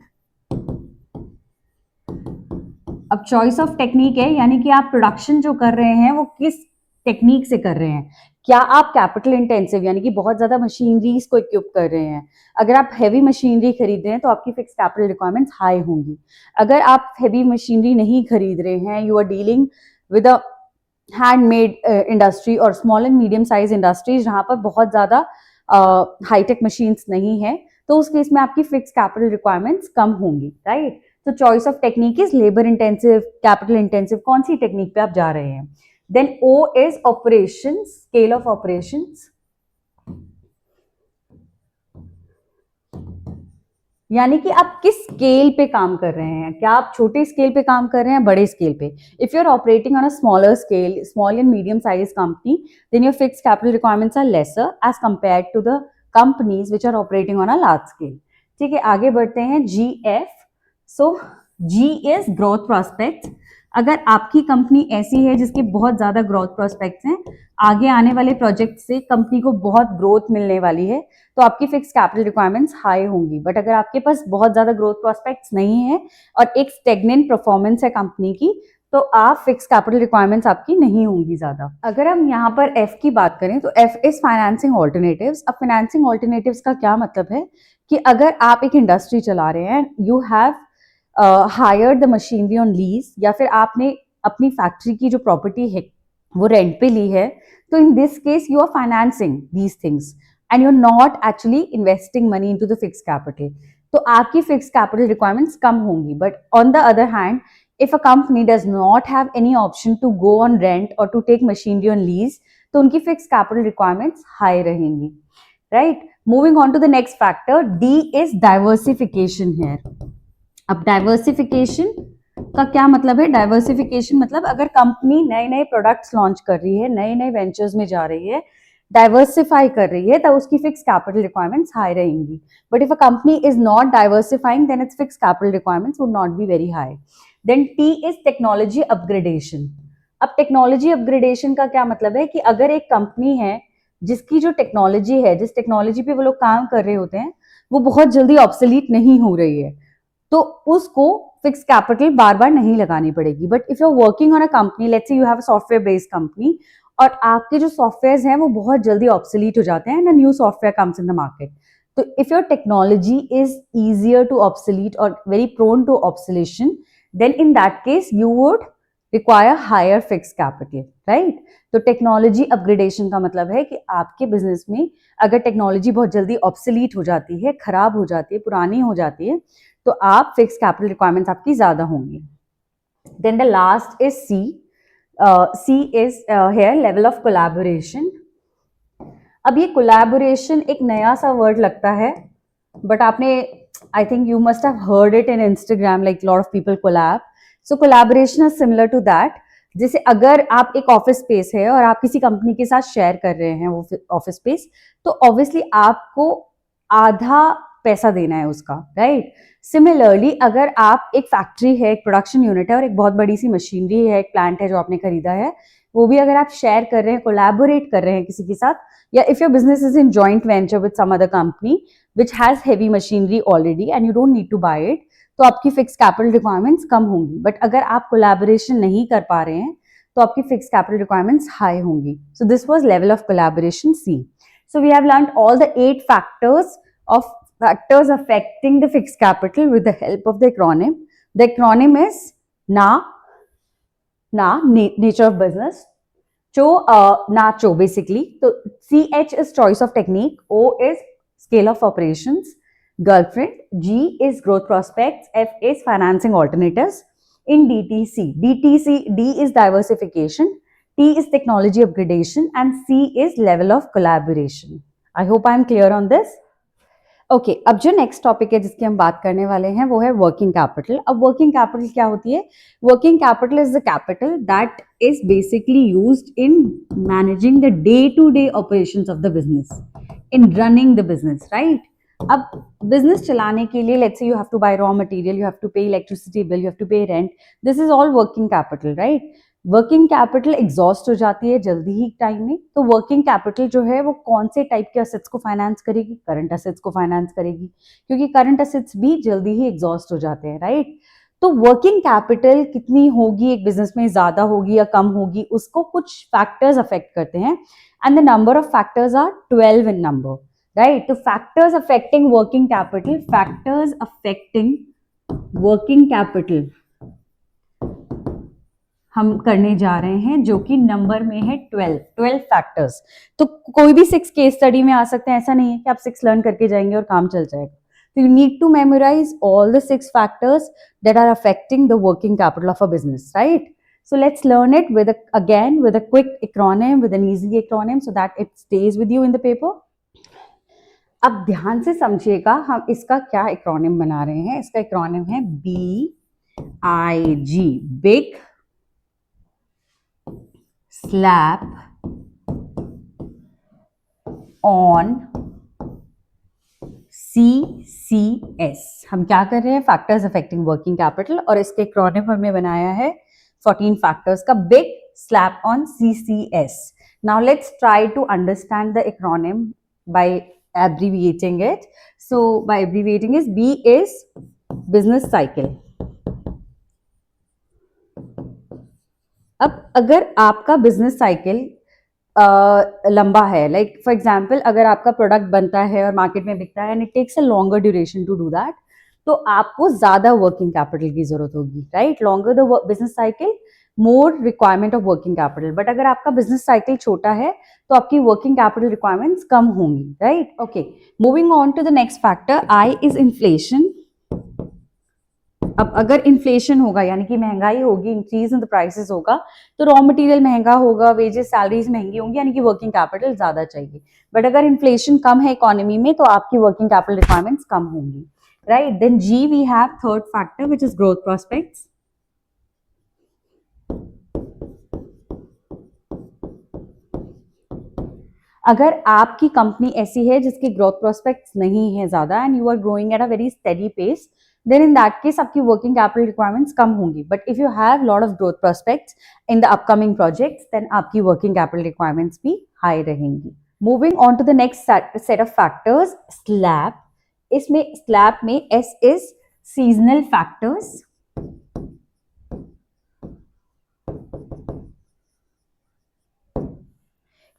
अब choice of technique है, यानी कि आप production जो कर रहे हैं वो किस टेक्निक से कर रहे हैं. क्या आप कैपिटल इंटेंसिव यानी कि बहुत ज्यादा मशीनरीज को इक्विप कर रहे हैं? अगर आप हैवी मशीनरी खरीद रहे हैं तो आपकी फिक्स कैपिटल रिक्वायरमेंट्स हाई होंगी. अगर आप हैवी मशीनरी नहीं खरीद रहे हैं, you are dealing with a handmade industry और small and medium size industries जहां पर बहुत ज्यादा हाईटेक मशीन्स नहीं है, तो उस केस में आपकी फिक्स कैपिटल रिक्वायरमेंट्स कम होंगी, राइट? तो choice of technique is labour intensive, capital intensive, कौन सी टेक्निक पे आप जा रहे हैं. Then O is operations, scale of operations. यानी कि आप किस स्केल पे काम कर रहे हैं, क्या आप छोटे स्केल पे काम कर रहे हैं, बड़े स्केल पे. If you are operating on a smaller scale, small and medium size company, then your fix capital requirements are lesser as compared to the companies which are operating on a large scale. ठीक है, आगे बढ़ते हैं. GF. So G is growth prospect. अगर आपकी company ऐसी है जिसके बहुत ज्यादा ग्रोथ प्रोस्पेक्ट्स हैं, आगे आने वाले प्रोजेक्ट से कंपनी को बहुत ग्रोथ मिलने वाली है, तो आपकी फिक्स कैपिटल रिक्वायरमेंट्स हाई होंगी. बट अगर आपके पास बहुत ज्यादा ग्रोथ प्रोस्पेक्ट्स नहीं है और एक स्टेगनेंट परफॉर्मेंस है कंपनी की, तो आप फिक्स कैपिटल रिक्वायरमेंट्स आपकी नहीं होंगी ज्यादा. अगर हम यहाँ पर F की बात करें तो F इज फाइनेंसिंग ऑल्टरनेटिव्स. अब फाइनेंसिंग ऑल्टरनेटिव्स का क्या मतलब है कि अगर आप एक इंडस्ट्री चला रहे हैं, you have hire the machinery on lease, या फिर आपने अपनी फैक्ट्री की जो प्रॉपर्टी है वो रेंट पे ली है, तो in this case you are financing these things and you are not actually investing money into the fix capital. तो आपकी फिक्स कैपिटल रिक्वायरमेंट्स कम होंगी. But on the other hand, if a company does not have any option to go on rent or to take machinery on lease, तो उनकी fixed capital requirements high रहेंगी. Right? Moving on to the next factor, D is diversification here. अब diversification का क्या मतलब है? Diversification मतलब अगर कंपनी नए नए प्रोडक्ट्स लॉन्च कर रही है, नए नए वेंचर्स में जा रही है, डाइवर्सिफाई कर रही है, तो उसकी फिक्स कैपिटल रिक्वायरमेंट्स हाई रहेंगी. But if a company is not diversifying, then its fix capital requirements would not be very high. Then T is technology upgradation. अब टेक्नोलॉजी अपग्रेडेशन का क्या मतलब है कि अगर एक कंपनी है जिसकी जो टेक्नोलॉजी है, जिस टेक्नोलॉजी पे वो लोग काम कर रहे होते हैं, वो बहुत जल्दी ऑब्सोलीट नहीं हो रही है, तो उसको फिक्स कैपिटल बार बार नहीं लगानी पड़ेगी. But if you are working on a company, let's say you have a software based company, और आपके जो सॉफ्टवेयर हैं वो बहुत जल्दी ऑब्सोलीट हो जाते हैं and a new software comes in the market. तो if your technology is easier to obsolete और very prone to obsolescence, then in that case you would require higher fixed capital, right? तो technology upgradation का मतलब है कि आपके business में अगर टेक्नोलॉजी बहुत जल्दी ऑब्सोलीट हो जाती है, खराब हो जाती है, पुरानी हो जाती है, तो आप फिक्स कैपिटल रिक्वायरमेंट्स आपकी ज्यादा होंगी. Then the last is C. C is here level of collaboration. अब ये कोलैबोरेशन एक नया सा वर्ड लगता है, बट आपने I think you must have heard it in Instagram, like a lot of people collab. So collaboration is similar to that. जैसे अगर आप एक ऑफिस स्पेस है और आप किसी कंपनी के साथ शेयर कर रहे हैं वो ऑफिस स्पेस, तो ऑब्वियसली आपको आधा पैसा देना है उसका, राइट? सिमिलरली अगर आप एक फैक्ट्री है, एक प्रोडक्शन यूनिट है और एक बहुत बड़ी सी मशीनरी है, एक प्लांट है जो आपने खरीदा है, वो भी अगर आप शेयर कर रहे हैं, कोलैबोरेट कर रहे हैं किसी के साथ, या if your business is in joint venture with some other company which has heavy machinery already and you don't need to buy it, तो आपकी फिक्स कैपिटल रिक्वायरमेंट्स कम होंगी. बट अगर आप कोलैबोरेशन नहीं कर पा रहे हैं तो आपकी फिक्स कैपिटल रिक्वायरमेंट्स हाई होंगी. So this was level of collaboration C. So we have learned all the 8 factors affecting the fixed capital with the help of the acronym. The acronym is nature of business. Nacho basically. So CH is choice of technique, O is scale of operations, girlfriend, G is growth prospects, F is financing alternatives. In DTC, D is diversification, T is technology upgradation, and C is level of collaboration. I hope I am clear on this. Okay, अब जो next topic है जिसकी हम बात करने वाले हैं वो है वर्किंग कैपिटल. अब वर्किंग कैपिटल क्या होती है? Working capital is the capital that is basically used in managing the day to day operations of the business, in running the business, right? अब बिजनेस चलाने के लिए let's say you have to buy raw material, you have to pay electricity bill, you have to pay rent, this is all working capital, right? Working capital exhaust हो जाती है जल्दी ही time में, तो वर्किंग कैपिटल जो है वो कौन से टाइप के असेट्स को फाइनेंस करेगी? करंट असेट्स को फाइनेंस करेगी, क्योंकि करंट असेट्स भी जल्दी ही एग्जॉस्ट हो जाते हैं, राइट? तो वर्किंग कैपिटल कितनी होगी एक बिजनेस में, ज्यादा होगी या कम होगी, उसको कुछ फैक्टर्स अफेक्ट करते हैं, and the number of factors are 12 in number, right? तो फैक्टर्स अफेक्टिंग वर्किंग कैपिटल हम करने जा रहे हैं, जो कि नंबर में है 12 फैक्टर्स. तो कोई भी 6 केस स्टडी में आ सकते हैं, ऐसा नहीं है कि आप 6 लर्न करके जाएंगे और काम चल जाएगा. तो you need to memorise all the 6 factors that are affecting the working capital of a business, right? So let's learn it with a quick acronym, with an easy acronym so that it stays with you in the paper. अब ध्यान से समझिएगा हम इसका क्या acronym बना रहे हैं. इसका एक्रोनिम है BIG, big, slap on CCS. हम क्या कर रहे हैं? फैक्टर्स अफेक्टिंग वर्किंग कैपिटल, और इसके एक्रोनिम हमने बनाया है 14 फैक्टर्स का, big, slap on CCS. Now let's try to understand the acronym by abbreviating it. So by abbreviating is B is business cycle. अब अगर आपका बिजनेस साइकिल लंबा है, लाइक फॉर एग्जांपल अगर आपका प्रोडक्ट बनता है और मार्केट में बिकता है and it takes a longer duration to do that, तो आपको ज्यादा वर्किंग कैपिटल की जरूरत होगी, right? Longer the business cycle, more requirement of working capital. But अगर आपका business cycle छोटा है तो आपकी working capital requirements कम होंगी, right? Okay, moving on to the next factor, I is inflation. अब अगर इन्फ्लेशन होगा यानी कि महंगाई होगी, इंक्रीज इन द प्राइसेस होगा, तो रॉ मटेरियल महंगा होगा, वेजेस सैलरीज महंगी होंगी, यानी कि वर्किंग कैपिटल ज्यादा चाहिए. बट अगर इन्फ्लेशन कम है इकोनॉमी में तो आपकी वर्किंग कैपिटल रिक्वायरमेंट्स कम होंगी, right. Then G we have third factor which is growth prospects. अगर आपकी कंपनी ऐसी है जिसके ग्रोथ प्रोस्पेक्ट्स नहीं है ज्यादा and you are growing at a very steady pace, then in that case आपकी working capital requirements कम होंगी. But if you have lot of growth prospects in the upcoming projects, then आपकी working capital requirements भी high रहेंगी. Moving on to the next set of factors, SLAB. इसमें SLAB में S is seasonal factors.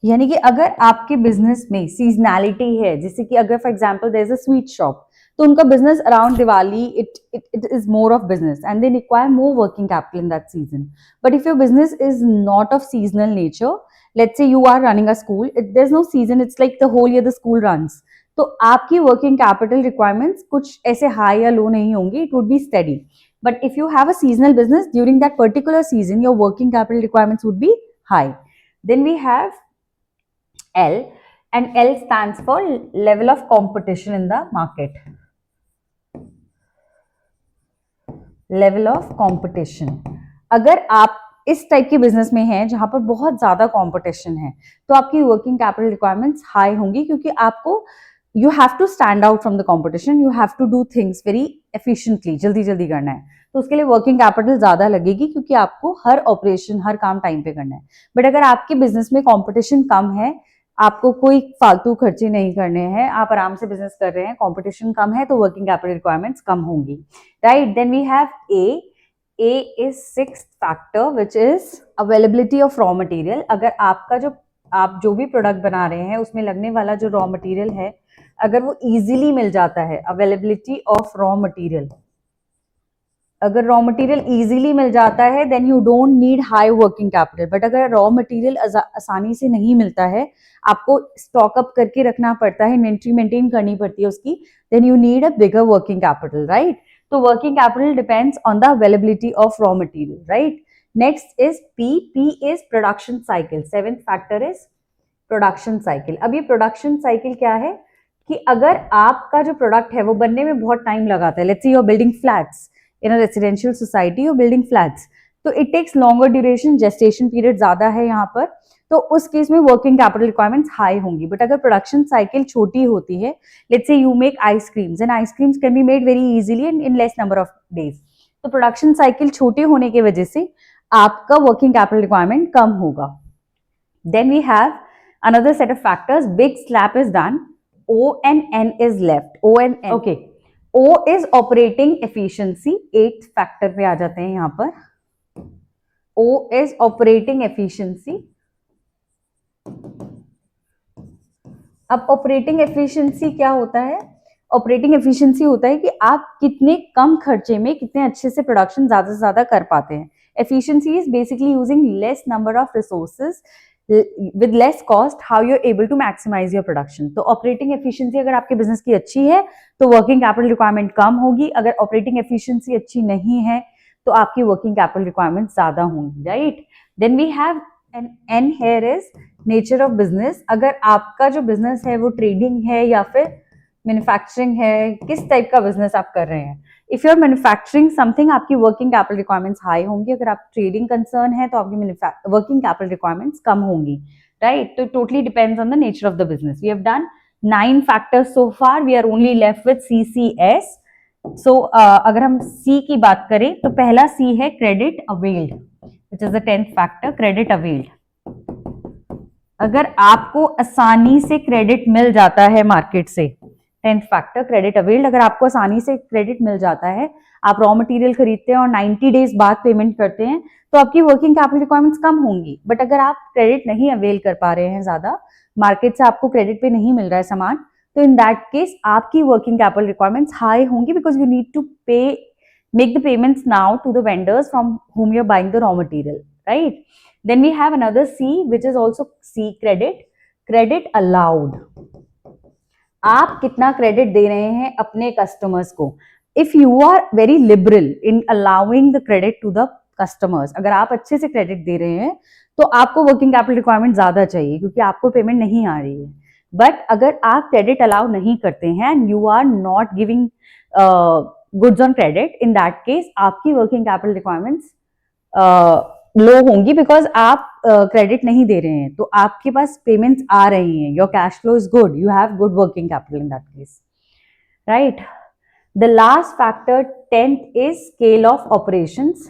यानी कि अगर आपके business में सीजनैलिटी है, जैसे कि अगर for example there is a sweet shop, तो उनका business around Diwali it is more of business and they require more working capital in that season. But if your business is not of seasonal nature, let's say you are running a school, there is no season, it's like the whole year the school runs, तो आपकी working capital requirements कुछ ऐसे high या लो नहीं होंगी, it would be steady. But if you have a seasonal business during that particular season, your working capital requirements would be high. Then we have L, and L stands for level of competition in the market. Level of competition. अगर आप इस type के business में हैं जहां पर बहुत ज्यादा कंपटीशन है, तो आपकी वर्किंग कैपिटल रिक्वायरमेंट्स हाई होंगी, क्योंकि आपको you have to stand out from the competition, you have to do things very efficiently, जल्दी जल्दी करना है, तो उसके लिए वर्किंग कैपिटल ज्यादा लगेगी, क्योंकि आपको हर ऑपरेशन हर काम टाइम पे करना है. बट अगर आपके बिजनेस में कंपटीशन कम है, आपको कोई फालतू खर्चे नहीं करने हैं, आप आराम से बिजनेस कर रहे हैं, कंपटीशन कम है, तो वर्किंग कैपिटल रिक्वायरमेंट्स कम होंगी, right. Then we have A. A is sixth factor which is availability of raw material. अगर आपका आप जो भी प्रोडक्ट बना रहे हैं उसमें लगने वाला जो रॉ मटेरियल है, अगर वो इजीली मिल जाता है, अवेलेबिलिटी ऑफ रॉ मटेरियल, अगर रॉ मटेरियल इजीली मिल जाता है then you don't need high working capital. But अगर रॉ मटेरियल आसानी से नहीं मिलता है, आपको स्टॉक अप करके रखना पड़ता है, इन्वेंट्री मेंटेन करनी पड़ती है उसकी, then you need a bigger working capital, right. तो working capital depends on the availability of raw material, right. Next is P. P is production cycle. Seventh factor is production cycle. अब ये production cycle क्या है कि अगर आपका जो product है वो बनने में बहुत टाइम लगाता है, let's say you are building flats in a residential society or building flats, तो it takes longer duration, gestation period ज्यादा है यहाँ पर, तो उस केस में वर्किंग कैपिटल रिक्वायरमेंट्स हाई होंगी. बट अगर प्रोडक्शन साइकिल छोटी होती है, let's say you make ice creams and ice creams can be made very easily and in less number of days, तो प्रोडक्शन साइकिल छोटे होने की वजह से आपका वर्किंग कैपिटल रिक्वायरमेंट कम होगा. Then we have another set of factors. Big slab is done, O and N is left. O and N, okay. O is operating efficiency. 8th factor पे आ जाते हैं यहाँ पर. O is operating efficiency. अब operating efficiency क्या होता है? Operating efficiency होता है कि आप कितने कम खर्चे में कितने अच्छे से प्रोडक्शन ज्यादा से ज्यादा कर पाते हैं. Efficiency is basically using less number of resources with less cost, how you're able to maximize your production. तो ऑपरेटिंग एफिशिएंसी अगर आपके बिजनेस की अच्छी है तो वर्किंग कैपिटल रिक्वायरमेंट कम होगी. अगर ऑपरेटिंग एफिशिएंसी अच्छी नहीं है तो आपकी वर्किंग कैपिटल रिक्वायरमेंट ज्यादा होंगी, right. Then we have N N here is nature of business. अगर आपका जो बिजनेस है वो ट्रेडिंग है या फिर मैन्युफैक्चरिंग है, किस टाइप का बिजनेस आप कर रहे हैं. If you are manufacturing something, आपकी वर्किंग कैपिटल रिक्वायरमेंट्स हाई होंगी. अगर आप ट्रेडिंग कंसर्न है तो आपकी वर्किंग कैपिटल रिक्वायरमेंट्स कम होंगी, राइट. तो totally depends on the nature of the business. We have done 9 factors so far. We are only left with CCS. So अगर हम C की बात करें तो पहला C है credit availed, which is the 10th factor, credit availed. अगर आपको आसानी से क्रेडिट मिल जाता है मार्केट से, 10th फैक्टर क्रेडिट अवेल्ड, अगर आपको आसानी से क्रेडिट मिल जाता है, आप रॉ मटेरियल खरीदते हैं और 90 डेज बाद पेमेंट करते हैं, तो आपकी वर्किंग कैपिटल रिक्वायरमेंट्स कम होंगी. बट अगर आप क्रेडिट नहीं अवेल कर पा रहे हैं, ज्यादा मार्केट से आपको क्रेडिट पे नहीं मिल रहा है सामान, तो इन दैट केस आपकी वर्किंग कैपिटल रिक्वायरमेंट्स हाई होंगी, because you need to pay make the payments now to the vendors from whom you're buying the raw material, right? Then we have another C, which is also C, credit allowed. आप कितना credit दे रहे हैं अपने customers को? If you are very liberal in allowing the credit to the customers, अगर आप अच्छे से क्रेडिट दे रहे हैं तो आपको वर्किंग कैपिटल रिक्वायरमेंट ज्यादा चाहिए क्योंकि आपको पेमेंट नहीं आ रही है. बट अगर आप क्रेडिट अलाउ नहीं करते हैं and you are not giving goods on credit, in that case आपकी वर्किंग कैपिटल रिक्वायरमेंट्स लो होंगी बिकॉज आप क्रेडिट नहीं दे रहे हैं, तो आपके पास पेमेंट्स आ रही हैं, your cash flow is good, you have good working capital in that case, right? The last factor 10th is scale of operations.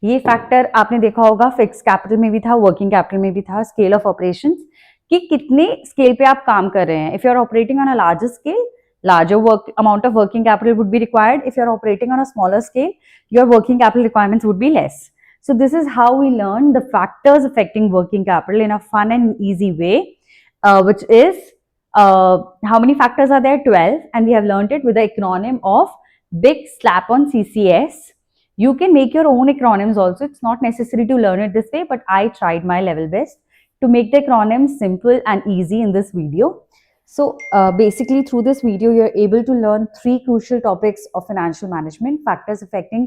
ये फैक्टर आपने देखा होगा, फिक्स कैपिटल में भी था, वर्किंग कैपिटल में भी था, स्केल ऑफ ऑपरेशंस, कि कितने स्केल पे आप काम कर रहे हैं. If you are operating on a larger scale, larger amount of working capital would be required. If you're operating on a smaller scale, your working capital requirements would be less. So this is how we learn the factors affecting working capital in a fun and easy way, which is how many factors are there? 12, and we have learned it with the acronym of big slap on CCS. You can make your own acronyms also. It's not necessary to learn it this way, but I tried my level best to make the acronyms simple and easy in this video. So basically through this video, you're able to learn 3 crucial topics of financial management: factors affecting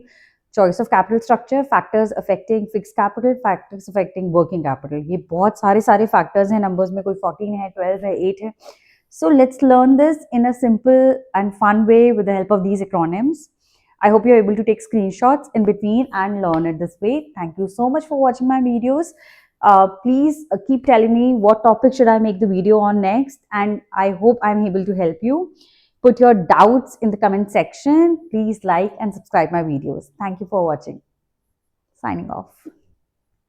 choice of capital structure, factors affecting fixed capital, factors affecting working capital. ये बहुत सारे factors हैं, numbers में कोई 14 है, 12 है, 8 है. So let's learn this in a simple and fun way with the help of these acronyms. I hope you're able to take screenshots in between and learn it this way. Thank you so much for watching my videos. Please keep telling me what topic should I make the video on next, and I hope I'm able to help you. Put your doubts in the comment section. Please like and subscribe my videos. Thank you for watching. Signing off.